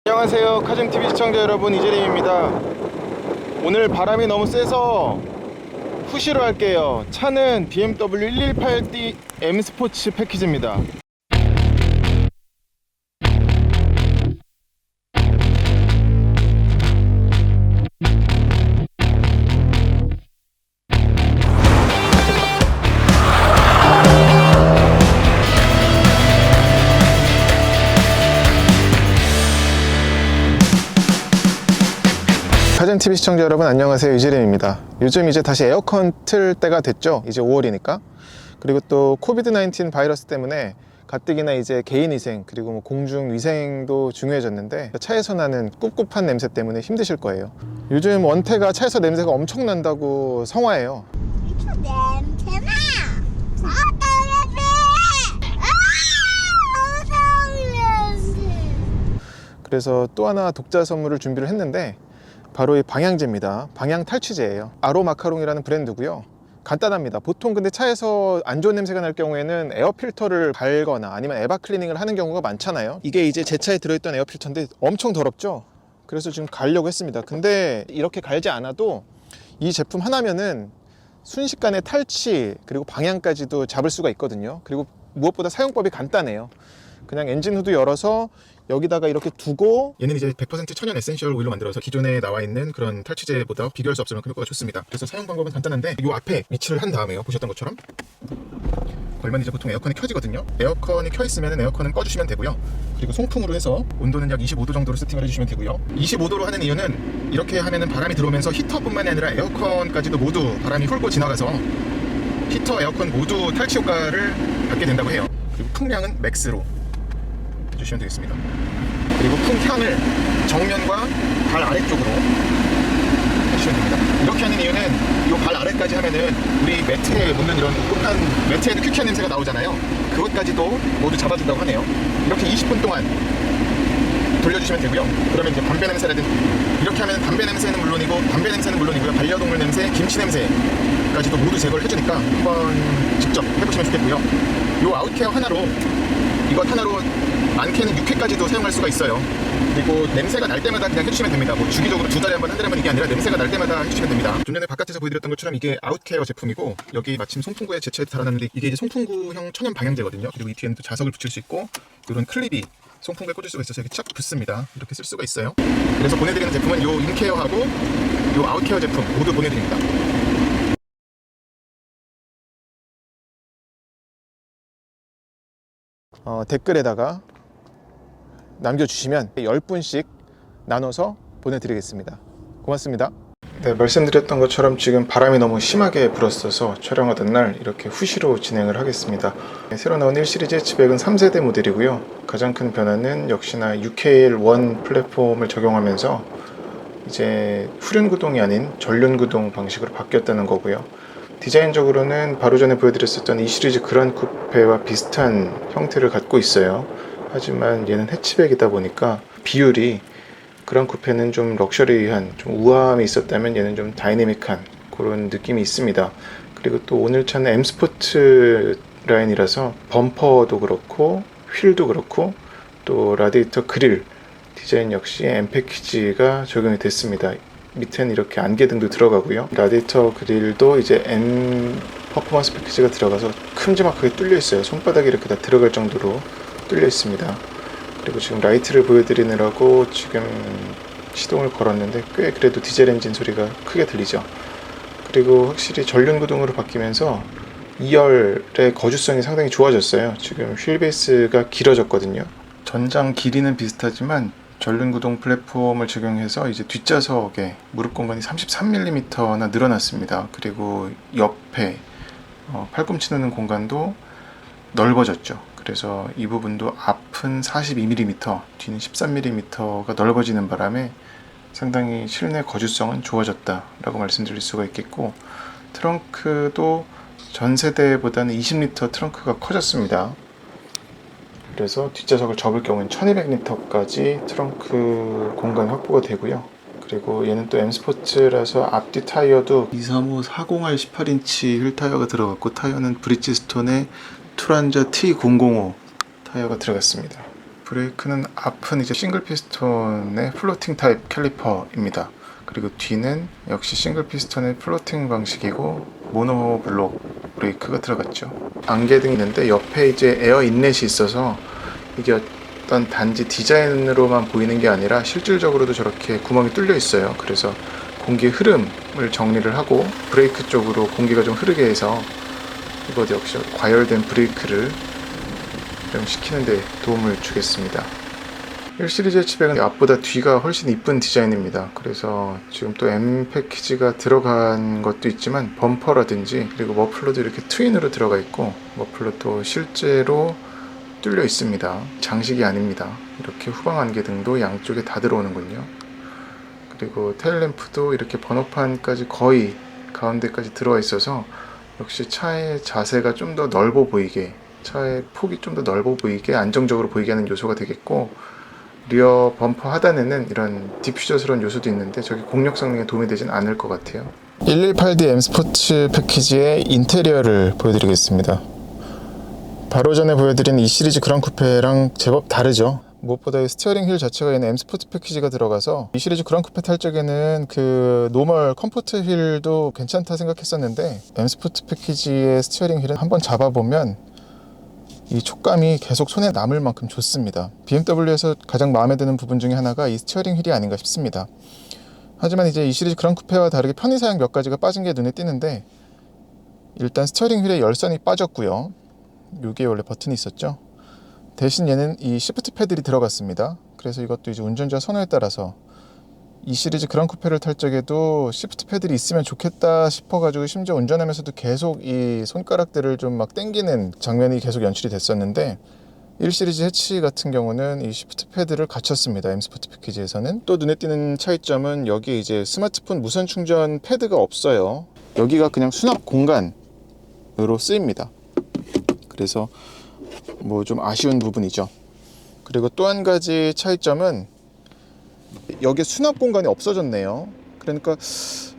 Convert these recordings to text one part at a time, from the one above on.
안녕하세요, 카즘TV 시청자 여러분, 이재림입니다. 오늘 바람이 너무 세서 푸시로 할게요. 차는 BMW 118D M 스포츠 패키지입니다. 카즘TV 시청자 여러분, 안녕하세요, 이재림입니다. 요즘 이제 다시 에어컨 틀 때가 됐죠. 이제 5월이니까. 그리고 또 코비드-19 바이러스 때문에 가뜩이나 이제 개인위생 그리고 뭐 공중위생도 중요해졌는데, 차에서 나는 꿉꿉한 냄새 때문에 힘드실 거예요. 요즘 원태가 차에서 냄새가 엄청 난다고 성화해요. 차 냄새나. 그래서 또 하나 독자 선물을 준비를 했는데, 바로 이 방향제입니다. 방향 탈취제예요. 아로마카롱이라는 브랜드고요. 간단합니다. 보통 근데 차에서 안 좋은 냄새가 날 경우에는 에어 필터를 갈거나 아니면 에바 클리닝을 하는 경우가 많잖아요. 이게 이제 제 차에 들어있던 에어 필터인데 엄청 더럽죠. 그래서 지금 갈려고 했습니다. 근데 이렇게 갈지 않아도 이 제품 하나면은 순식간에 탈취 그리고 방향까지도 잡을 수가 있거든요. 그리고 무엇보다 사용법이 간단해요. 그냥 엔진 후드 열어서 여기다가 이렇게 두고, 얘는 이제 100% 천연 에센셜 오일로 만들어서 기존에 나와 있는 그런 탈취제보다 비교할 수 없을 만큼 효과가 좋습니다. 그래서 사용 방법은 간단한데, 이 앞에 위치를 한 다음에요, 보셨던 것처럼 걸면 이제 보통 에어컨이 켜지거든요. 에어컨이 켜 있으면 에어컨은 꺼주시면 되고요. 그리고 송풍으로 해서 온도는 약 25도 정도로 세팅을 해주시면 되고요. 25도로 하는 이유는 이렇게 하면은 바람이 들어오면서 히터뿐만이 아니라 에어컨까지도 모두 바람이 훑고 지나가서 히터, 에어컨 모두 탈취 효과를 받게 된다고 해요. 그리고 풍량은 맥스로 해주시면 되겠습니다. 그리고 풍향을 정면과 발 아래쪽으로 해주시면 됩니다. 이렇게 하는 이유는 이 발 아래까지 하면은 우리 매트에 묻는 이런 꿉꿉한, 매트에도 퀴퀴한 냄새가 나오잖아요. 그것까지도 모두 잡아준다고 하네요. 이렇게 20분 동안 돌려주시면 되고요. 그러면 이제 담배 냄새라든지, 이렇게 하면 담배 냄새는 물론이고요. 반려동물 냄새, 김치 냄새까지도 모두 제거를 해주니까 한번 직접 해보시면 좋겠고요. 이 아웃케어 하나로, 이것 하나로 많게는 6회까지도 사용할 수가 있어요. 그리고 냄새가 날 때마다 그냥 해주시면 됩니다. 뭐 주기적으로 두 달에 한 번, 한 달에 한 번 이게 아니라 냄새가 날 때마다 해주시면 됩니다. 좀 전에 바깥에서 보여드렸던 것처럼 이게 아웃케어 제품이고, 여기 마침 송풍구에 제철 달아놨는데 이게 이제 송풍구형 천연 방향제거든요. 그리고 이 뒤에는 또 자석을 붙일 수 있고, 이런 클립이 송풍구에 꽂을 수가 있어서 이렇게 착 붙습니다. 이렇게 쓸 수가 있어요. 그래서 보내드리는 제품은 요 인케어하고 요 아웃케어 제품 모두 보내드립니다. 댓글에다가 남겨주시면 10분씩 나눠서 보내드리겠습니다. 고맙습니다. 네, 말씀드렸던 것처럼 지금 바람이 너무 심하게 불었어서 촬영하던 날 이렇게 후시로 진행을 하겠습니다. 새로 나온 1시리즈 해치백은 3세대 모델이고요. 가장 큰 변화는 역시나 UKL1 플랫폼을 적용하면서 이제 후륜구동이 아닌 전륜구동 방식으로 바뀌었다는 거고요. 디자인적으로는 바로 전에 보여드렸었던 2시리즈 그란 쿠페와 비슷한 형태를 갖고 있어요. 하지만 얘는 해치백이다 보니까 비율이, 그란 쿠페는 좀 럭셔리한, 좀 우아함이 있었다면 얘는 좀 다이내믹한 그런 느낌이 있습니다. 그리고 또 오늘 차는 M 스포츠 라인이라서 범퍼도 그렇고 휠도 그렇고 또 라디에이터 그릴 디자인 역시 M 패키지가 적용이 됐습니다. 밑에는 이렇게 안개등도 들어가고요. 라디에이터 그릴도 이제 M 퍼포먼스 패키지가 들어가서 큼지막하게 뚫려 있어요. 손바닥이 이렇게 다 들어갈 정도로 뚫려 있습니다. 그리고 지금 라이트를 보여드리느라고 지금 시동을 걸었는데 꽤 그래도 디젤 엔진 소리가 크게 들리죠. 그리고 확실히 전륜구동으로 바뀌면서 2열의 거주성이 상당히 좋아졌어요. 지금 휠베이스가 길어졌거든요. 전장 길이는 비슷하지만 전륜구동 플랫폼을 적용해서 이제 뒷좌석에 무릎 공간이 33mm나 늘어났습니다. 그리고 옆에 팔꿈치 넣는 공간도 넓어졌죠. 그래서 이 부분도 앞은 42mm, 뒤는 13mm가 넓어지는 바람에 상당히 실내 거주성은 좋아졌다라고 말씀드릴 수가 있겠고, 트렁크도 전 세대보다는 20리터 트렁크가 커졌습니다. 그래서 뒷좌석을 접을 경우는 1200리터까지 트렁크 공간 확보가 되고요. 그리고 얘는 또 M 스포츠라서 앞뒤 타이어도 235 40R 18인치 휠 타이어가 들어갔고, 타이어는 브리지스톤의 투란저 T005 타이어가 들어갔습니다. 브레이크는 앞은 이제 싱글 피스톤의 플로팅 타입 캘리퍼입니다. 그리고 뒤는 역시 싱글 피스톤의 플로팅 방식이고 모노블록 브레이크가 들어갔죠. 안개등이 있는데 옆에 이제 에어 인렛이 있어서 이게 어떤 단지 디자인으로만 보이는 게 아니라 실질적으로도 저렇게 구멍이 뚫려 있어요. 그래서 공기의 흐름을 정리를 하고 브레이크 쪽으로 공기가 좀 흐르게 해서 이것 역시 과열된 브레이크를 좀 시키는 데 도움을 주겠습니다. 1시리즈 해치백은 앞보다 뒤가 훨씬 이쁜 디자인입니다. 그래서 지금 또 M 패키지가 들어간 것도 있지만 범퍼라든지 그리고 머플러도 이렇게 트윈으로 들어가 있고 머플러도 실제로 뚫려 있습니다. 장식이 아닙니다. 이렇게 후방 안개등도 양쪽에 다 들어오는군요. 그리고 테일램프도 이렇게 번호판까지 거의 가운데까지 들어와 있어서 역시 차의 자세가 좀 더 넓어 보이게, 차의 폭이 좀 더 넓어 보이게 안정적으로 보이게 하는 요소가 되겠고, 리어 범퍼 하단에는 이런 디퓨저스러운 요소도 있는데 저게 공력 성능에 도움이 되진 않을 것 같아요. 118D M 스포츠 패키지의 인테리어를 보여드리겠습니다. 바로 전에 보여드린 이 시리즈 그랑 쿠페랑 제법 다르죠. 무엇보다 이 스티어링 휠 자체가 있는 M 스포츠 패키지가 들어가서 이 시리즈 그랑 쿠페 탈 적에는 그 노멀 컴포트 휠도 괜찮다 생각했었는데 M 스포츠 패키지의 스티어링 휠은 한번 잡아보면 이 촉감이 계속 손에 남을 만큼 좋습니다. BMW에서 가장 마음에 드는 부분 중에 하나가 이 스티어링 휠이 아닌가 싶습니다. 하지만 이제 이 시리즈 그랑 쿠페와 다르게 편의사양 몇 가지가 빠진 게 눈에 띄는데, 일단 스티어링 휠에 열선이 빠졌고요. 여기에 원래 버튼이 있었죠. 대신 얘는 이 시프트 패들이 들어갔습니다. 그래서 이것도 이제 운전자 선호에 따라서 이 시리즈 그랑 쿠페를 탈 적에도 시프트 패들이 있으면 좋겠다 싶어가지고 심지어 운전하면서도 계속 이 손가락들을 좀 막 당기는 장면이 계속 연출이 됐었는데, 1 시리즈 해치 같은 경우는 이 시프트 패드를 갖췄습니다. M 스포츠 패키지에서는. 또 눈에 띄는 차이점은 여기에 이제 스마트폰 무선 충전 패드가 없어요. 여기가 그냥 수납 공간으로 쓰입니다. 그래서 뭐 좀 아쉬운 부분이죠. 그리고 또 한 가지 차이점은 여기에 수납 공간이 없어졌네요. 그러니까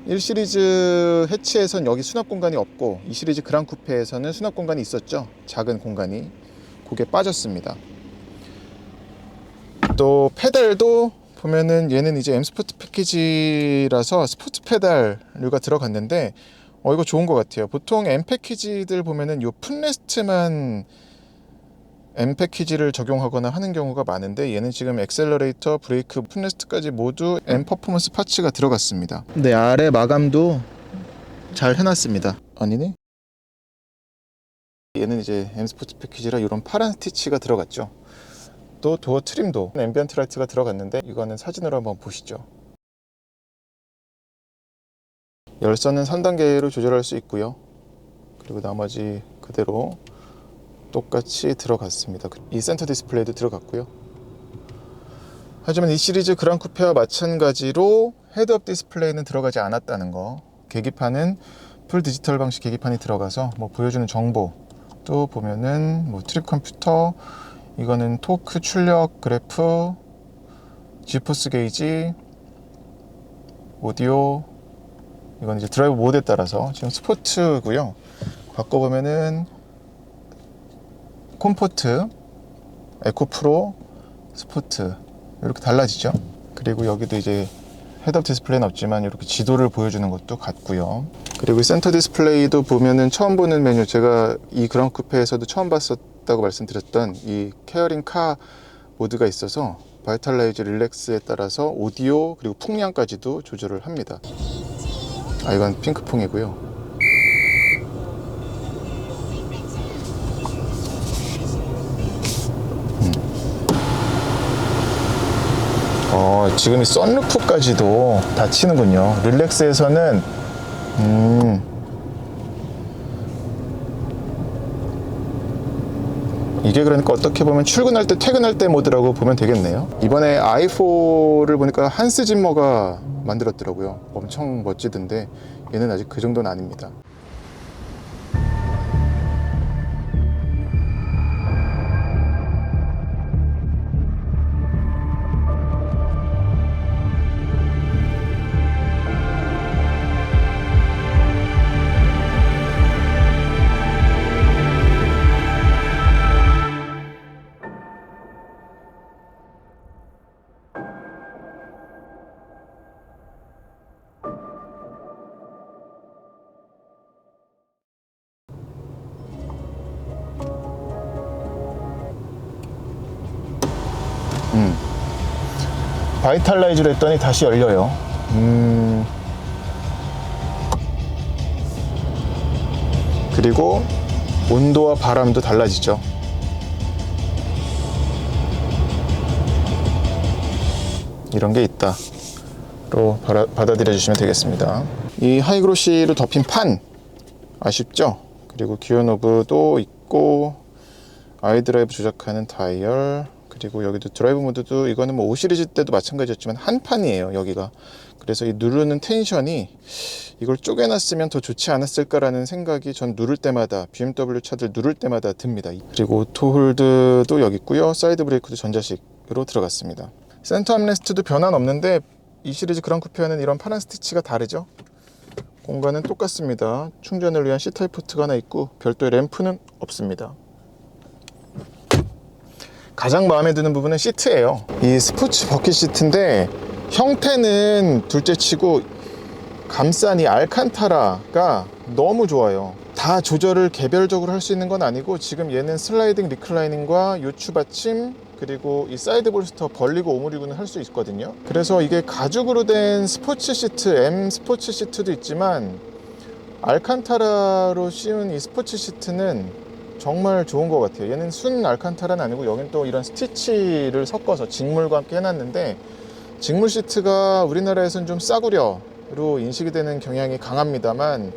1 시리즈 해치에선 여기 수납 공간이 없고 2 시리즈 그랑 쿠페에서는 수납 공간이 있었죠. 작은 공간이. 그게 빠졌습니다. 또 페달도 보면은 얘는 이제 M 스포츠 패키지라서 스포츠 페달류가 들어갔는데 이거 좋은 것 같아요. 보통 M 패키지들 보면은 요 풋레스트만 M 패키지를 적용하거나 하는 경우가 많은데, 얘는 지금 액셀러레이터, 브레이크, 풋레스트까지 모두 M 퍼포먼스 파츠가 들어갔습니다. 네, 아래 마감도 잘 해놨습니다. 아니네? 얘는 이제 M 스포츠 패키지라 이런 파란 스티치가 들어갔죠. 또 도어 트림도 앰비언트 라이트가 들어갔는데 이거는 사진으로 한번 보시죠. 열선은 3단계로 조절할 수 있고요. 그리고 나머지 그대로 똑같이 들어갔습니다. 이 센터 디스플레이도 들어갔고요. 하지만 이 시리즈 그랑 쿠페와 마찬가지로 헤드업 디스플레이는 들어가지 않았다는 거. 계기판은 풀 디지털 방식 계기판이 들어가서 뭐 보여주는 정보 또 보면은 뭐 트립 컴퓨터, 이거는 토크 출력 그래프, 지포스 게이지, 오디오, 이건 이제 드라이브 모드에 따라서 지금 스포츠고요. 바꿔보면은 콤포트, 에코 프로, 스포트 이렇게 달라지죠. 그리고 여기도 이제 헤드업 디스플레이는 없지만 이렇게 지도를 보여주는 것도 같고요. 그리고 센터 디스플레이도 보면은 처음 보는 메뉴, 제가 이 그랑 쿠페에서도 처음 봤었다고 말씀드렸던 이 케어링 카 모드가 있어서 바이탈라이즈 릴렉스에 따라서 오디오 그리고 풍량까지도 조절을 합니다. 이건 핑크퐁이고요. 지금 이 썬루프까지도 닫히는군요. 릴렉스에서는 이게 그러니까 어떻게 보면 출근할 때 퇴근할 때 모드라고 보면 되겠네요. 이번에 i4를 보니까 한스 짐머가 만들었더라고요. 엄청 멋지던데 얘는 아직 그 정도는 아닙니다. 바이탈라이즈를 했더니 다시 열려요. 그리고 온도와 바람도 달라지죠. 이런 게 있다로 받아들여 주시면 되겠습니다. 이 하이그로시로 덮인 판 아쉽죠? 그리고 기어 노브도 있고 아이드라이브 조작하는 다이얼, 그리고 여기도 드라이브 모드도 이거는 뭐 5 시리즈 때도 마찬가지였지만 한 판이에요 여기가. 그래서 이 누르는 텐션이 이걸 쪼개놨으면 더 좋지 않았을까라는 생각이 전 누를 때마다, BMW 차들 누를 때마다 듭니다. 그리고 오토홀드도 여기 있고요. 사이드 브레이크도 전자식으로 들어갔습니다. 센터 암레스트도 변화는 없는데 이 시리즈 그랑 쿠페와는 이런 파란 스티치가 다르죠. 공간은 똑같습니다. 충전을 위한 C타입 포트가 하나 있고 별도의 램프는 없습니다. 가장 마음에 드는 부분은 시트예요. 이 스포츠 버킷 시트인데 형태는 둘째치고 감싼 이 알칸타라가 너무 좋아요. 다 조절을 개별적으로 할 수 있는 건 아니고 지금 얘는 슬라이딩 리클라이닝과 요추 받침, 그리고 이 사이드 볼스터 벌리고 오므리고는 할 수 있거든요. 그래서 이게 가죽으로 된 스포츠 시트, M 스포츠 시트도 있지만 알칸타라로 씌운 이 스포츠 시트는 정말 좋은 것 같아요. 얘는 순 알칸타라는 아니고 여긴 또 이런 스티치를 섞어서 직물과 함께 해놨는데, 직물 시트가 우리나라에서는 좀 싸구려로 인식이 되는 경향이 강합니다만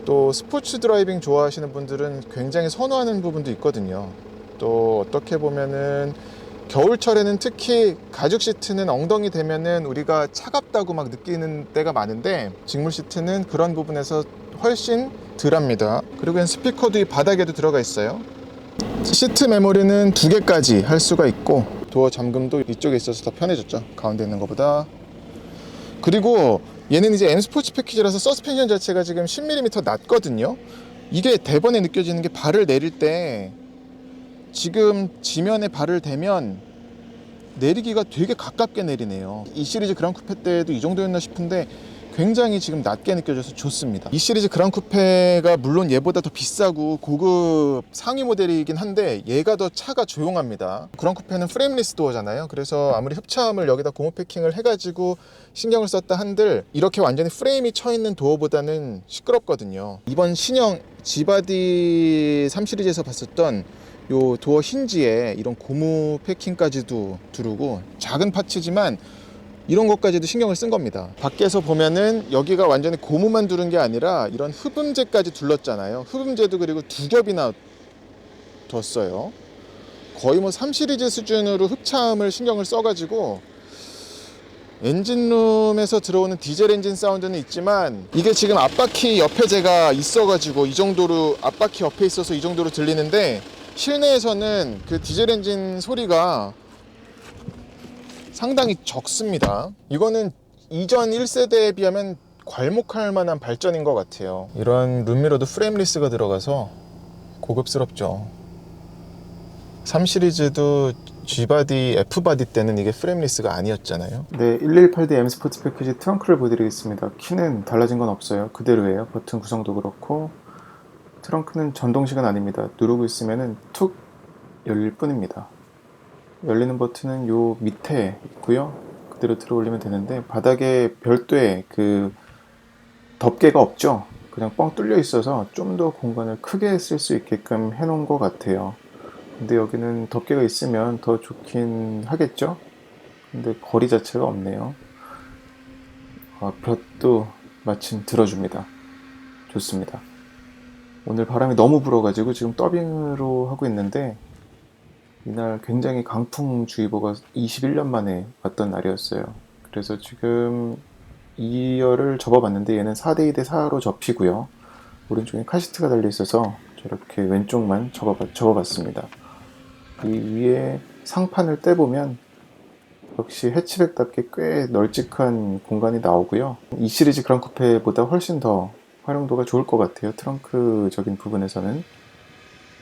또 스포츠 드라이빙 좋아하시는 분들은 굉장히 선호하는 부분도 있거든요. 또 어떻게 보면은 겨울철에는 특히 가죽 시트는 엉덩이 대면은 우리가 차갑다고 막 느끼는 때가 많은데 직물 시트는 그런 부분에서 훨씬 덜합니다. 그리고 스피커도 이 바닥에도 들어가 있어요. 시트 메모리는 2개까지 할 수가 있고 도어 잠금도 이쪽에 있어서 더 편해졌죠, 가운데 있는 것보다. 그리고 얘는 이제 M 스포츠 패키지라서 서스펜션 자체가 지금 10mm 낮거든요. 이게 대번에 느껴지는 게 발을 내릴 때 지금 지면에 발을 대면 내리기가 되게 가깝게 내리네요. 이 시리즈 그랑 쿠페 때도 이 정도였나 싶은데 굉장히 지금 낮게 느껴져서 좋습니다. 이 시리즈 그랑 쿠페가 물론 얘보다 더 비싸고 고급 상위 모델이긴 한데 얘가 더 차가 조용합니다. 그랑 쿠페는 프레임리스 도어잖아요. 그래서 아무리 흡차음을 여기다 고무 패킹을 해가지고 신경을 썼다 한들 이렇게 완전히 프레임이 쳐있는 도어보다는 시끄럽거든요. 이번 신형 G바디 3 시리즈에서 봤었던 요 도어 힌지에 이런 고무 패킹까지도 두르고 작은 파츠지만 이런 것까지도 신경을 쓴 겁니다. 밖에서 보면은 여기가 완전히 고무만 두른 게 아니라 이런 흡음재까지 둘렀잖아요. 흡음재도 그리고 2겹이나 뒀어요. 거의 뭐 3 시리즈 수준으로 흡차음을 신경을 써가지고 엔진룸에서 들어오는 디젤 엔진 사운드는 있지만 이게 지금 앞바퀴 옆에 제가 있어가지고 이 정도로, 앞바퀴 옆에 있어서 이 정도로 들리는데 실내에서는 그 디젤 엔진 소리가 상당히 적습니다. 이거는 이전 1세대에 비하면 괄목할 만한 발전인 것 같아요. 이런 룸미러도 프레임리스가 들어가서 고급스럽죠. 3 시리즈도 G바디, F바디 때는 이게 프레임리스가 아니었잖아요. 네, 118D M 스포츠 패키지 트렁크를 보여드리겠습니다. 키는 달라진 건 없어요. 그대로예요. 버튼 구성도 그렇고. 트렁크는 전동식은 아닙니다. 누르고 있으면 툭 열릴 뿐입니다. 열리는 버튼은 요 밑에 있고요. 그대로 들어 올리면 되는데 바닥에 별도의 그 덮개가 없죠. 그냥 뻥 뚫려 있어서 좀 더 공간을 크게 쓸 수 있게끔 해 놓은 것 같아요. 근데 여기는 덮개가 있으면 더 좋긴 하겠죠. 근데 거리 자체가 없네요. 볕도 마침 들어줍니다. 좋습니다. 오늘 바람이 너무 불어가지고 지금 더빙으로 하고 있는데 이날 굉장히 강풍주의보가 21년 만에 왔던 날이었어요. 그래서 지금 2열을 접어봤는데 얘는 4대2 대 4로 접히고요. 오른쪽에 카시트가 달려있어서 저렇게 왼쪽만 접어봤습니다. 이 위에 상판을 떼보면 역시 해치백답게 꽤 널찍한 공간이 나오고요. 이 시리즈 그랑 쿠페보다 훨씬 더 활용도가 좋을 것 같아요. 트렁크적인 부분에서는.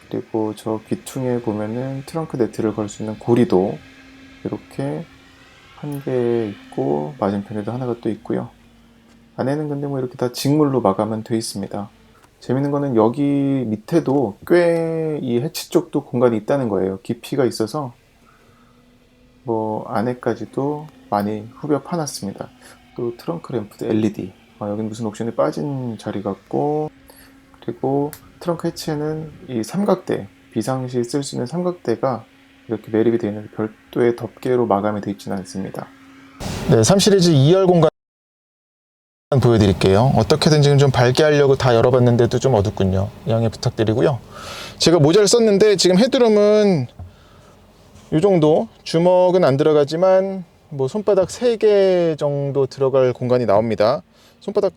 그리고 저 귀퉁이에 보면은 트렁크 네트를 걸 수 있는 고리도 이렇게 한 개 있고 맞은편에도 하나가 또 있고요. 안에는 근데 뭐 이렇게 다 직물로 마감은 돼 있습니다. 재밌는 거는 여기 밑에도 꽤 이 해치 쪽도 공간이 있다는 거예요. 깊이가 있어서 뭐 안에까지도 많이 후벼 파놨습니다. 또 트렁크 램프도 LED. 여긴 무슨 옵션이 빠진 자리 같고, 그리고 트렁크 해치에는 이 삼각대, 비상시 쓸 수 있는 삼각대가 이렇게 매립이 되어 있는 별도의 덮개로 마감이 되어 있지는 않습니다. 네, 3 시리즈 2열 공간 보여드릴게요. 어떻게든 지금 좀 밝게 하려고 다 열어봤는데도 좀 어둡군요. 양해 부탁드리고요. 제가 모자를 썼는데 지금 헤드룸은 이 정도, 주먹은 안 들어가지만 뭐 손바닥 3개 정도 들어갈 공간이 나옵니다. 손바닥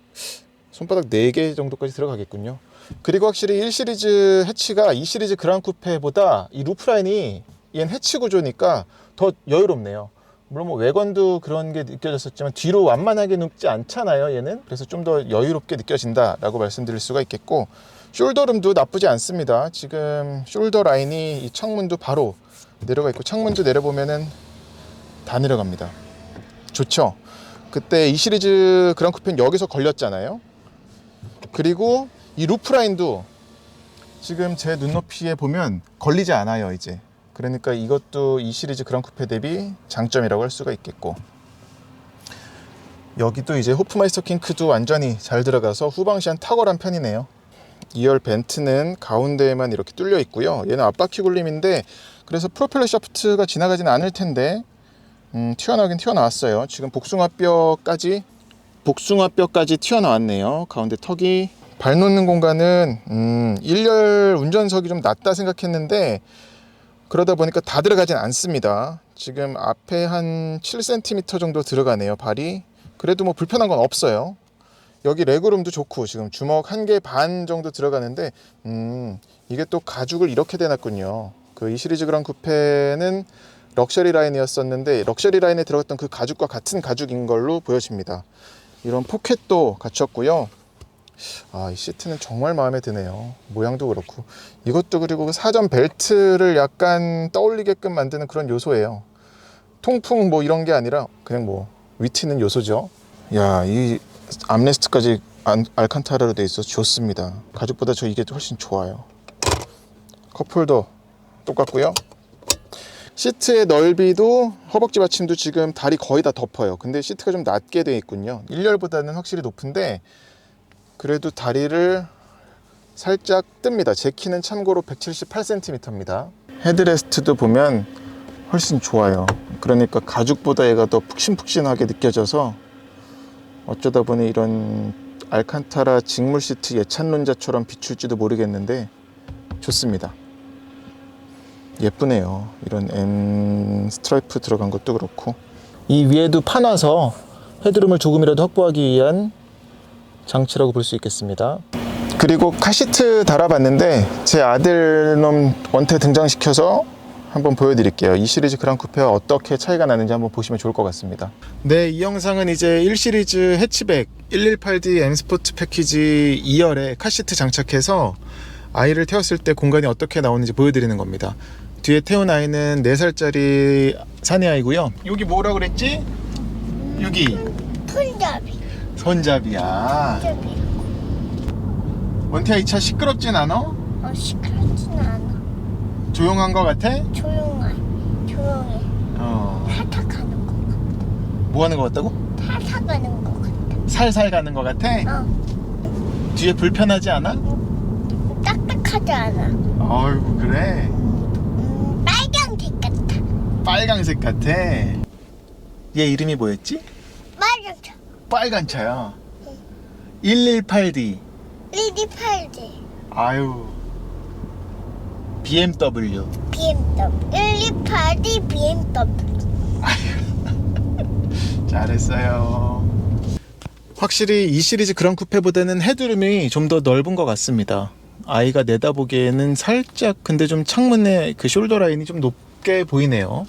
4개 정도까지 들어가겠군요. 그리고 확실히 1 시리즈 해치가 2 시리즈 그랑 쿠페보다 이 루프라인이, 얘는 해치 구조니까 더 여유롭네요. 물론 뭐 외관도 그런 게 느껴졌었지만 뒤로 완만하게 눕지 않잖아요, 얘는. 그래서 좀 더 여유롭게 느껴진다라고 말씀드릴 수가 있겠고, 숄더룸도 나쁘지 않습니다. 지금 숄더 라인이 이 창문도 바로 내려가 있고, 창문도 내려보면은 다 내려갑니다. 좋죠? 그때 2 시리즈 그랑 쿠페는 여기서 걸렸잖아요. 그리고 이 루프라인도 지금 제 눈높이에 보면 걸리지 않아요, 이제. 그러니까 이것도 2 시리즈 그랑 쿠페 대비 장점이라고 할 수가 있겠고, 여기도 이제 호프마이스터 킹크도 완전히 잘 들어가서 후방시한 탁월한 편이네요. 2열 벤트는 가운데에만 이렇게 뚫려 있고요. 얘는 앞바퀴 굴림인데, 그래서 프로펠러 샤프트가 지나가지는 않을 텐데 튀어나오긴 튀어나왔어요. 지금 복숭아뼈까지 튀어나왔네요. 가운데 턱이. 발 놓는 공간은 1열 운전석이 좀 낮다 생각했는데, 그러다 보니까 다 들어가진 않습니다. 지금 앞에 한 7cm 정도 들어가네요, 발이. 그래도 뭐 불편한 건 없어요. 여기 레그룸도 좋고, 지금 주먹 1개 반 정도 들어가는데, 이게 또 가죽을 이렇게 대놨군요. 그 2 시리즈 그랑 쿠페는 럭셔리 라인이었었는데, 럭셔리 라인에 들어갔던 그 가죽과 같은 가죽인 걸로 보여집니다. 이런 포켓도 갖췄고요. 이 시트는 정말 마음에 드네요. 모양도 그렇고, 이것도 그리고 사전 벨트를 약간 떠올리게끔 만드는 그런 요소예요. 통풍 뭐 이런 게 아니라 그냥 뭐 위트 있는 요소죠. 야, 이 암레스트까지 알칸타라로 돼 있어서 좋습니다. 가죽보다 저 이게 훨씬 좋아요. 컵홀더 똑같고요. 시트의 넓이도, 허벅지 받침도 지금 다리 거의 다 덮어요. 근데 시트가 좀 낮게 되어 있군요. 1열보다는 확실히 높은데 그래도 다리를 살짝 뜹니다. 제 키는 참고로 178cm입니다. 헤드레스트도 보면 훨씬 좋아요. 그러니까 가죽보다 얘가 더 푹신푹신하게 느껴져서, 어쩌다 보니 이런 알칸타라 직물 시트 예찬론자처럼 비출지도 모르겠는데 좋습니다. 예쁘네요. 이런 M 스트라이프 들어간 것도 그렇고, 이 위에도 파놔서 헤드룸을 조금이라도 확보하기 위한 장치라고 볼 수 있겠습니다. 그리고 카시트 달아봤는데 제 아들 놈 원태 등장시켜서 한번 보여드릴게요. 2 시리즈 그랑 쿠페와 어떻게 차이가 나는지 한번 보시면 좋을 것 같습니다. 네, 이 영상은 이제 1 시리즈 해치백 118D M 스포츠 패키지 2열에 카시트 장착해서 아이를 태웠을 때 공간이 어떻게 나오는지 보여드리는 겁니다. 뒤에 태운 아이는 4살짜리 사내 아이고요. 여기 뭐라 그랬지? 여기 손잡이. 손잡이야. 손잡이. 원태야, 이 차 시끄럽진 않아? 시끄럽진 않아. 조용한 거 같아? 조용해. 살살 가는 거 같아. 뭐 하는 거 같다고? 살살 가는 거 같아. 살살 가는 거 같아? 뒤에 불편하지 않아? 딱딱하지 않아. 아이고, 그래? 빨간색 같아. 빨강색 같아. 얘 이름이 뭐였지? 빨간색. 빨간 차야. 118D. 128D. 아유, BMW. BMW. 128D BMW. 잘했어요. 확실히 2 시리즈 그랑 쿠페보다는 헤드룸이 좀 더 넓은 것 같습니다. 아이가 내다보기에는 살짝, 근데 좀 창문에 그 숄더 라인이 좀 높게 보이네요.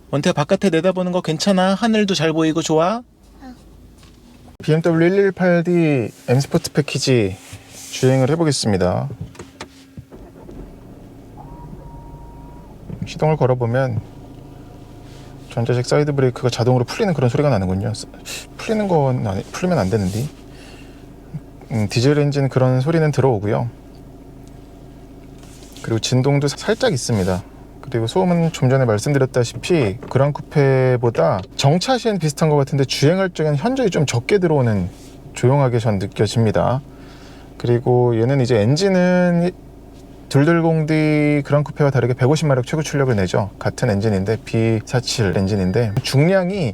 원태 바깥에 내다보는 거 괜찮아? 하늘도 잘 보이고 좋아? BMW 118D M 스포츠 패키지 주행을 해보겠습니다. 시동을 걸어보면 전자식 사이드 브레이크가 자동으로 풀리는 그런 소리가 나는군요. 풀리는 건 풀리면 안 되는데. 디젤 엔진 그런 소리는 들어오고요. 그리고 진동도 살짝 있습니다. 그리고 소음은 좀 전에 말씀드렸다시피 그랑 쿠페보다 정차 시에는 비슷한 것 같은데 주행할 적에는 현저히 좀 적게 들어오는, 조용하게 전 느껴집니다. 그리고 얘는 이제 엔진은 220D 그랑 쿠페와 다르게 150마력 최고 출력을 내죠. 같은 엔진인데 B47 엔진인데 중량이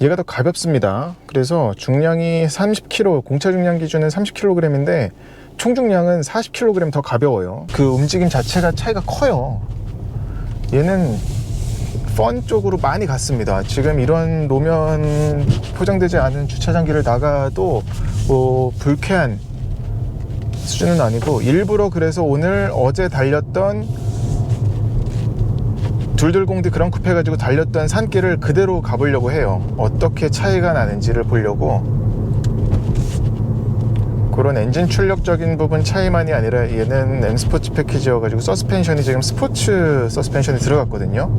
얘가 더 가볍습니다. 그래서 중량이 30kg, 공차 중량 기준은 30kg인데 총 중량은 40kg 더 가벼워요. 그 움직임 자체가 차이가 커요. 얘는 펀 쪽으로 많이 갔습니다. 지금 이런 노면 포장되지 않은 주차장길을 나가도 뭐 불쾌한 수준은 아니고, 일부러 그래서 오늘 어제 달렸던 220D 그랑 쿠페 가지고 달렸던 산길을 그대로 가보려고 해요. 어떻게 차이가 나는지를 보려고. 그런 엔진 출력적인 부분 차이만이 아니라 얘는 M 스포츠 패키지여 가지고 서스펜션이 지금 스포츠 서스펜션이 들어갔거든요.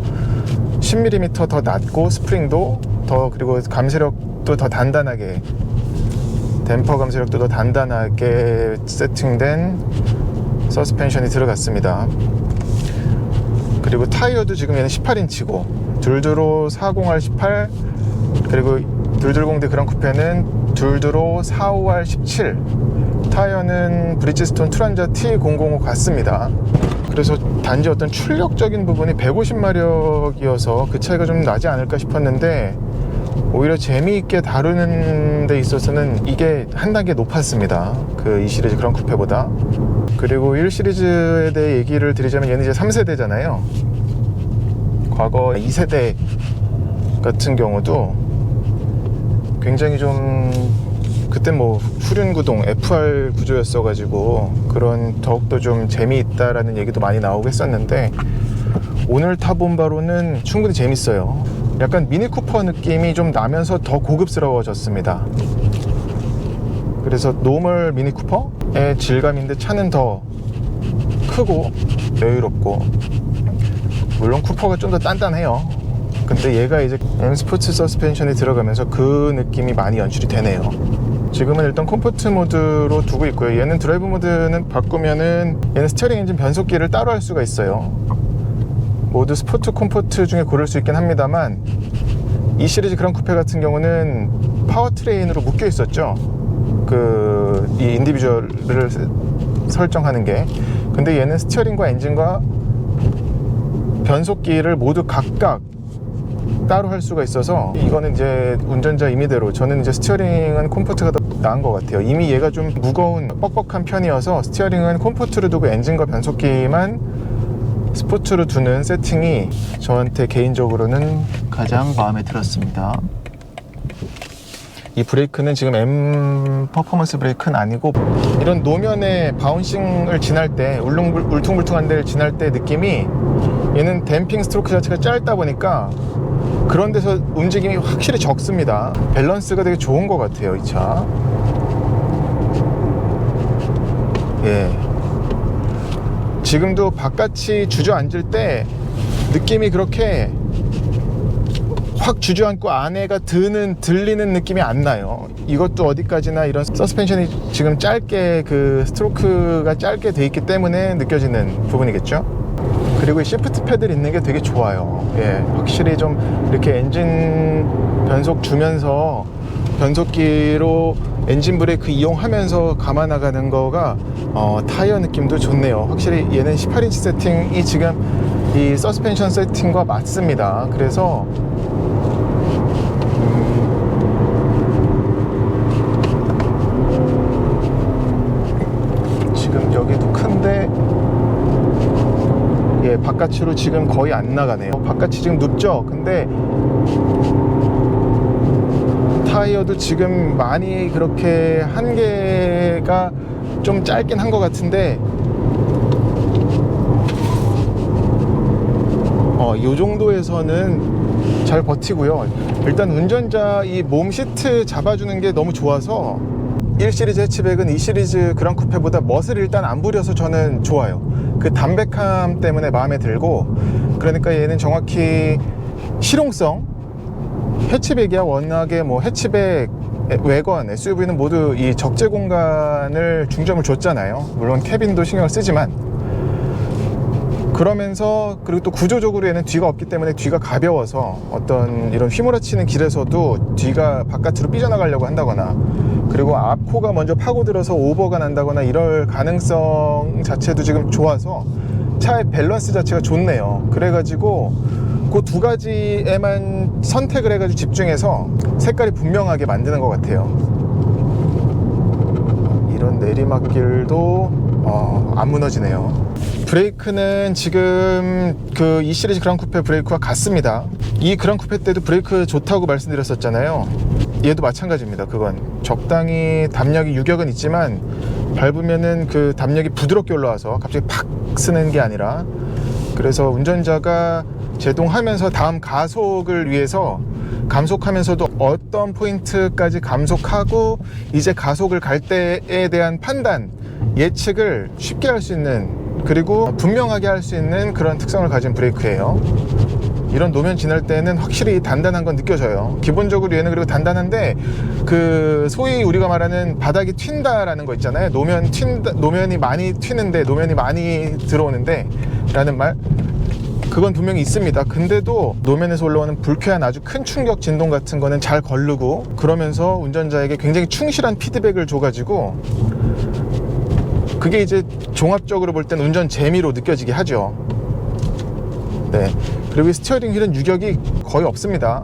10mm 더 낮고 스프링도 더, 그리고 감쇄력도 더 단단하게, 댐퍼 감쇄력도 더 단단하게 세팅된 서스펜션이 들어갔습니다. 그리고 타이어도 지금 얘는 18인치고 둘두로 40R18, 그리고 220D 그랑 쿠페는 둘두로 45R17. 타이어는 브리지스톤 투란자 T005 같습니다. 그래서 단지 어떤 출력적인 부분이 150마력이어서 그 차이가 좀 나지 않을까 싶었는데, 오히려 재미있게 다루는 데 있어서는 이게 한 단계 높았습니다. 그 2시리즈 그랑 쿠페보다. 그리고 1시리즈에 대해 얘기를 드리자면 얘는 이제 3세대잖아요. 과거 2세대 같은 경우도 굉장히 좀, 그때 뭐 후륜구동 FR 구조였어 가지고 그런 더욱더 좀 재미있다라는 얘기도 많이 나오고 했었는데, 오늘 타본 바로는 충분히 재밌어요. 약간 미니 쿠퍼 느낌이 좀 나면서 더 고급스러워졌습니다. 그래서 노멀 미니 쿠퍼의 질감인데 차는 더 크고 여유롭고, 물론 쿠퍼가 좀 더 단단해요. 근데 얘가 이제 M 스포츠 서스펜션이 들어가면서 그 느낌이 많이 연출이 되네요. 지금은 일단 컴포트 모드로 두고 있고요. 얘는 드라이브 모드는 바꾸면은 얘는 스티어링 엔진 변속기를 따로 할 수가 있어요. 모두 스포츠 컴포트 중에 고를 수 있긴 합니다만, 이 시리즈 그랑 쿠페 같은 경우는 파워트레인으로 묶여 있었죠. 이 인디비주얼을 설정하는 게. 근데 얘는 스티어링과 엔진과 변속기를 모두 각각 따로 할 수가 있어서, 이거는 이제 운전자 임의대로, 저는 이제 스티어링은 컴포트가 더 나은 것 같아요. 이미 얘가 좀 무거운 뻑뻑한 편이어서 스티어링은 컴포트를 두고 엔진과 변속기만 스포츠로 두는 세팅이 저한테 개인적으로는 가장 마음에 들었습니다. 이 브레이크는 지금 M 퍼포먼스 브레이크는 아니고, 이런 노면에 바운싱을 지날 때, 울퉁불퉁한 데를 지날 때 느낌이, 얘는 댐핑 스트로크 자체가 짧다 보니까 그런 데서 움직임이 확실히 적습니다. 밸런스가 되게 좋은 것 같아요, 이 차. 예. 지금도 바깥이 주저앉을 때 느낌이 그렇게 확 주저앉고 안에가 들리는 느낌이 안 나요. 이것도 어디까지나 이런 서스펜션이 지금 짧게, 그 스트로크가 짧게 돼 있기 때문에 느껴지는 부분이겠죠. 그리고 이 시프트 패들 있는 게 되게 좋아요. 예, 확실히 좀 이렇게 엔진 변속 주면서 변속기로 엔진 브레이크 이용하면서 감아 나가는 거가 타이어 느낌도 좋네요. 확실히 얘는 18인치 세팅이 지금 이 서스펜션 세팅과 맞습니다. 그래서 지금 여기도 큰데, 예, 바깥으로 지금 거의 안 나가네요. 바깥이 지금 눕죠? 근데 타이어도 지금 많이 그렇게 한 개가 좀 짧긴 한 것 같은데, 이 정도에서는 잘 버티고요. 일단 운전자 이 몸 시트 잡아주는 게 너무 좋아서 1시리즈 해치백은 2시리즈 그랑 쿠페보다 멋을 일단 안 부려서 저는 좋아요. 그 담백함 때문에 마음에 들고, 그러니까 얘는 정확히 실용성, 해치백이야. 워낙에 뭐 해치백, 외관, SUV는 모두 이 적재 공간을 중점을 줬잖아요. 물론 캐빈도 신경을 쓰지만, 그러면서 그리고 또 구조적으로 얘는 뒤가 없기 때문에 뒤가 가벼워서 어떤 이런 휘몰아치는 길에서도 뒤가 바깥으로 삐져나가려고 한다거나, 그리고 앞코가 먼저 파고들어서 오버가 난다거나 이럴 가능성 자체도 지금 좋아서 차의 밸런스 자체가 좋네요. 그래가지고 그 두 가지에만 선택을 해가지고 집중해서 색깔이 분명하게 만드는 것 같아요. 이런 내리막길도 안 무너지네요. 브레이크는 지금 그 E 시리즈 그랑 쿠페 브레이크와 같습니다. 이 그랑 쿠페 때도 브레이크 좋다고 말씀드렸었잖아요. 얘도 마찬가지입니다. 그건 적당히 담력이 유격은 있지만 밟으면은 그 담력이 부드럽게 올라와서 갑자기 팍 쓰는 게 아니라, 그래서 운전자가 제동하면서 다음 가속을 위해서 감속하면서도 어떤 포인트까지 감속하고 이제 가속을 갈 때에 대한 판단, 예측을 쉽게 할 수 있는, 그리고 분명하게 할 수 있는 그런 특성을 가진 브레이크예요. 이런 노면 지날 때는 확실히 단단한 건 느껴져요. 기본적으로 얘는 그리고 단단한데 그 소위 우리가 말하는 바닥이 튄다라는 거 있잖아요. 노면이 많이 튀는데, 노면이 많이 들어오는데 라는 말, 그건 분명히 있습니다. 근데도 노면에서 올라오는 불쾌한 아주 큰 충격 진동 같은 거는 잘 거르고, 그러면서 운전자에게 굉장히 충실한 피드백을 줘가지고 그게 이제 종합적으로 볼 때는 운전 재미로 느껴지게 하죠. 네. 그리고 이 스티어링 휠은 유격이 거의 없습니다.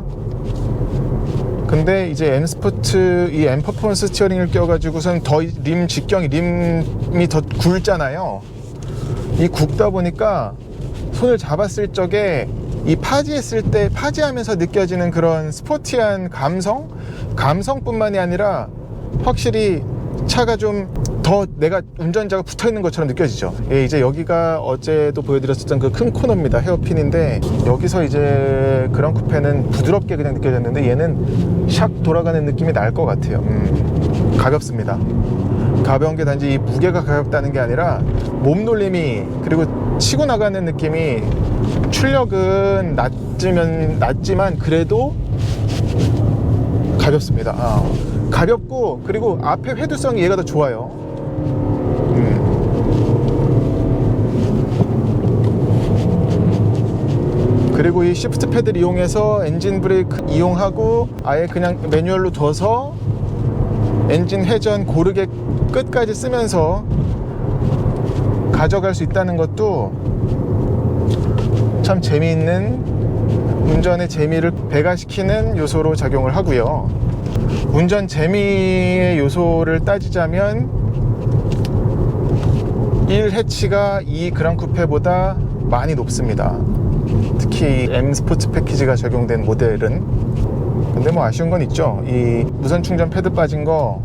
근데 이제 M 스포츠, 이 M 퍼포먼스 스티어링을 껴가지고선 더 림 직경이, 림이 더 굵잖아요. 이 굵다 보니까 손을 잡았을 적에 이 파지했을 때 파지하면서 느껴지는 그런 스포티한 감성뿐만이 아니라 확실히 차가 좀 더 내가 운전자가 붙어있는 것처럼 느껴지죠. 예, 이제 여기가 어제도 보여드렸었던 그 큰 코너입니다. 헤어핀인데 여기서 이제 그랑 쿠페는 부드럽게 그냥 느껴졌는데 얘는 샥 돌아가는 느낌이 날 것 같아요. 가볍습니다. 가벼운 게 단지 이 무게가 가볍다는 게 아니라 몸놀림이, 그리고 치고 나가는 느낌이, 출력은 낮지만 그래도 가볍습니다. 가볍고, 그리고 앞에 회두성이 얘가 더 좋아요. 그리고 이 시프트 패드를 이용해서 엔진 브레이크 이용하고 아예 그냥 매뉴얼로 둬서 엔진 회전 고르게 끝까지 쓰면서 가져갈 수 있다는 것도 참 재미있는, 운전의 재미를 배가시키는 요소로 작용을 하고요. 운전 재미의 요소를 따지자면 1 해치가 이 그랑 쿠페보다 많이 높습니다. 특히 M 스포츠 패키지가 적용된 모델은. 근데 뭐 아쉬운 건 있죠. 이 무선 충전 패드 빠진 거,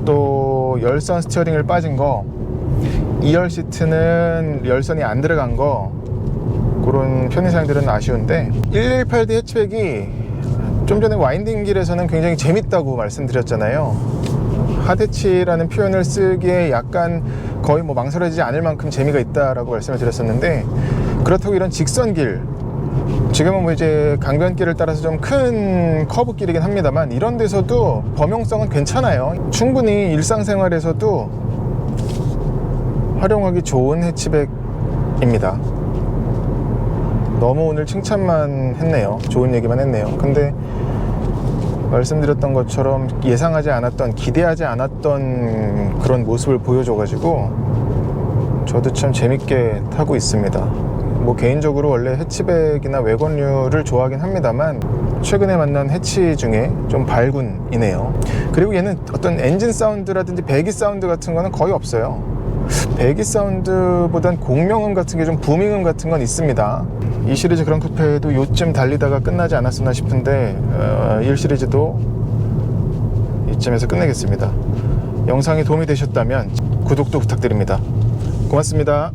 또 열선 스티어링을 빠진 거, 2열 시트는 열선이 안 들어간 거, 그런 편의사항들은 아쉬운데 118D 해치백이 좀 전에 와인딩 길에서는 굉장히 재밌다고 말씀드렸잖아요. 핫해치라는 표현을 쓰기에 약간 거의 뭐 망설여지지 않을 만큼 재미가 있다라고 말씀을 드렸었는데, 그렇다고 이런 직선길, 지금은 뭐 이제 강변길을 따라서 좀 큰 커브길이긴 합니다만 이런 데서도 범용성은 괜찮아요. 충분히 일상생활에서도 활용하기 좋은 해치백입니다. 너무 오늘 칭찬만 했네요. 좋은 얘기만 했네요. 근데 말씀드렸던 것처럼 예상하지 않았던, 기대하지 않았던 그런 모습을 보여줘가지고 저도 참 재밌게 타고 있습니다. 뭐 개인적으로 원래 해치백이나 외건류를 좋아하긴 합니다만 최근에 만난 해치 중에 좀 발군이네요. 그리고 얘는 어떤 엔진 사운드라든지 배기 사운드 같은 거는 거의 없어요. 배기 사운드보단 공명음 같은 게, 좀 부밍음 같은 건 있습니다. 이 시리즈 그랑 쿠페도 요쯤 달리다가 끝나지 않았었나 싶은데 1 시리즈도 이쯤에서 끝내겠습니다. 영상이 도움이 되셨다면 구독도 부탁드립니다. 고맙습니다.